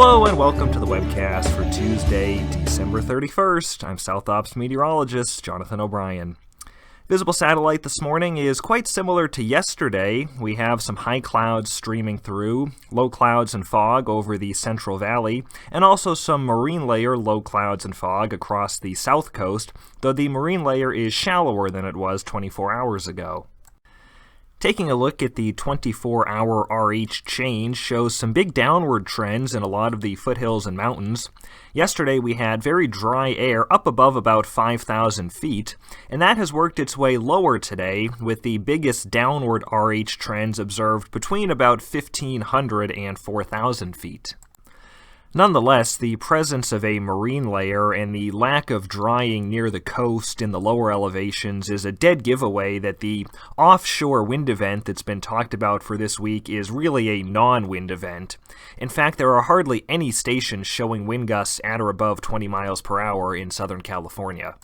Hello and welcome to the Webcast for Tuesday, December 31st. I'm South Ops meteorologist Jonathan O'Brien. Visible satellite this morning is quite similar to yesterday. We have some high clouds streaming through, low clouds and fog over the Central Valley, and also some marine layer low clouds and fog across the south coast, though the marine layer is shallower than it was 24 hours ago. Taking a look at the 24-hour RH change shows some big downward trends in a lot of the foothills and mountains. Yesterday we had very dry air up above about 5,000 feet, and that has worked its way lower today with the biggest downward RH trends observed between about 1,500 and 4,000 feet. Nonetheless, the presence of a marine layer and the lack of drying near the coast in the lower elevations is a dead giveaway that the offshore wind event that's been talked about for this week is really a non-wind event. In fact, there are hardly any stations showing wind gusts at or above 20 miles per hour in Southern California.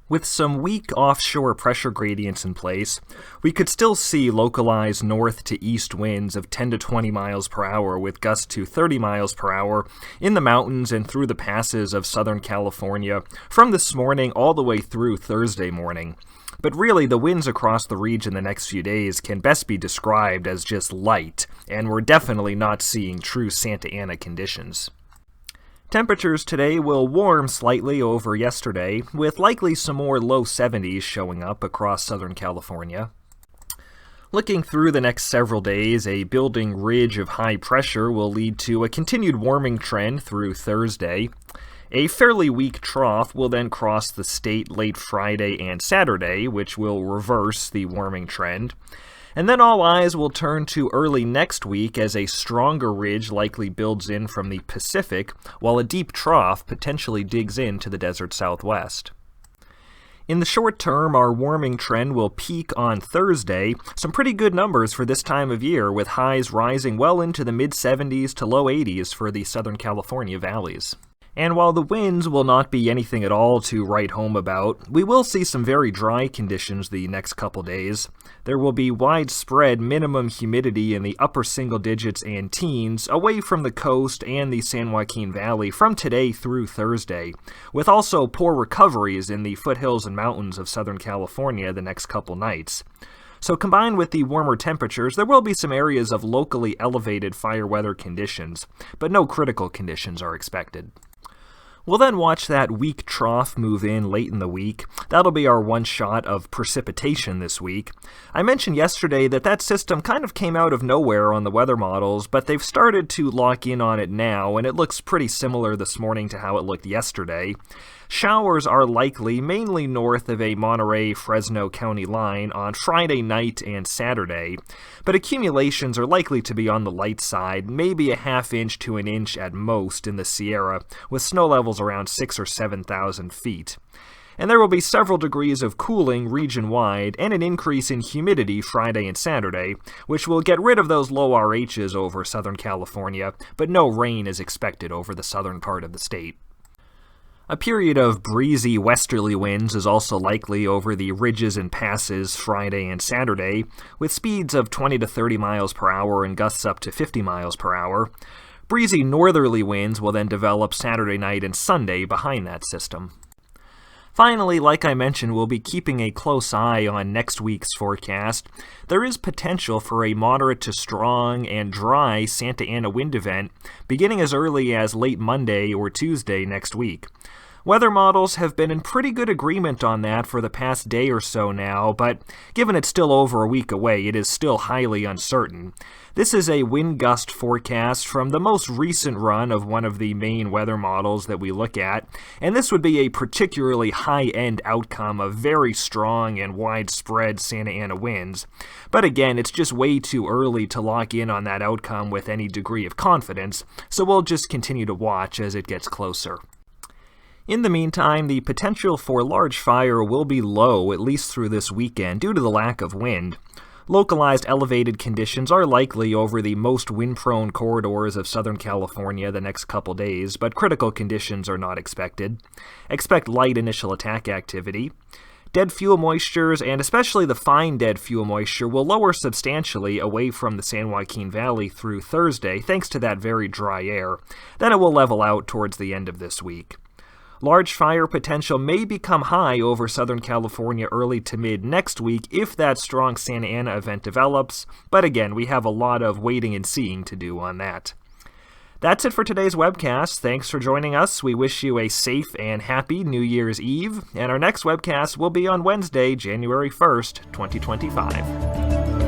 With some weak offshore pressure gradients in place, we could still see localized north to east winds of 10 to 20 miles per hour with gusts to 30 miles per hour in the mountains and through the passes of Southern California from this morning all the way through Thursday morning. But really, the winds across the region the next few days can best be described as just light, and we're definitely not seeing true Santa Ana conditions. Temperatures today will warm slightly over yesterday, with likely some more low 70s showing up across Southern California. Looking through the next several days, a building ridge of high pressure will lead to a continued warming trend through Thursday. A fairly weak trough will then cross the state late Friday and Saturday, which will reverse the warming trend. And then all eyes will turn to early next week as a stronger ridge likely builds in from the Pacific, while a deep trough potentially digs into the desert southwest. In the short term, our warming trend will peak on Thursday, some pretty good numbers for this time of year, with highs rising well into the mid-70s to low 80s for the Southern California valleys. And while the winds will not be anything at all to write home about, we will see some very dry conditions the next couple days. There will be widespread minimum humidity in the upper single digits and teens away from the coast and the San Joaquin Valley from today through Thursday, with also poor recoveries in the foothills and mountains of Southern California the next couple nights. So combined with the warmer temperatures, there will be some areas of locally elevated fire weather conditions, but no critical conditions are expected. We'll then watch that weak trough move in late in the week. That'll be our one shot of precipitation this week. I mentioned yesterday that system kind of came out of nowhere on the weather models, but they've started to lock in on it now, and it looks pretty similar this morning to how it looked yesterday. Showers are likely mainly north of a Monterey-Fresno County line on Friday night and Saturday, but accumulations are likely to be on the light side, maybe a half inch to an inch at most in the Sierra, with snow levels around 6,000 or 7,000 feet. And there will be several degrees of cooling region-wide and an increase in humidity Friday and Saturday, which will get rid of those low RHs over Southern California, but no rain is expected over the southern part of the state. A period of breezy westerly winds is also likely over the ridges and passes Friday and Saturday, with speeds of 20 to 30 miles per hour and gusts up to 50 miles per hour. Breezy northerly winds will then develop Saturday night and Sunday behind that system. Finally, like I mentioned, we'll be keeping a close eye on next week's forecast. There is potential for a moderate to strong and dry Santa Ana wind event beginning as early as late Monday or Tuesday next week. Weather models have been in pretty good agreement on that for the past day or so now, but given it's still over a week away, it is still highly uncertain. This is a wind gust forecast from the most recent run of one of the main weather models that we look at, and this would be a particularly high-end outcome of very strong and widespread Santa Ana winds. But again, it's just way too early to lock in on that outcome with any degree of confidence, so we'll just continue to watch as it gets closer. In the meantime, the potential for large fire will be low, at least through this weekend, due to the lack of wind. Localized elevated conditions are likely over the most wind-prone corridors of Southern California the next couple days, but critical conditions are not expected. Expect light initial attack activity. Dead fuel moistures, and especially the fine dead fuel moisture, will lower substantially away from the San Joaquin Valley through Thursday, thanks to that very dry air. Then it will level out towards the end of this week. Large fire potential may become high over Southern California early to mid next week if that strong Santa Ana event develops, but again, we have a lot of waiting and seeing to do on that. That's it for today's webcast. Thanks for joining us. We wish you a safe and happy New Year's Eve, and our next webcast will be on Wednesday, January 1st, 2025.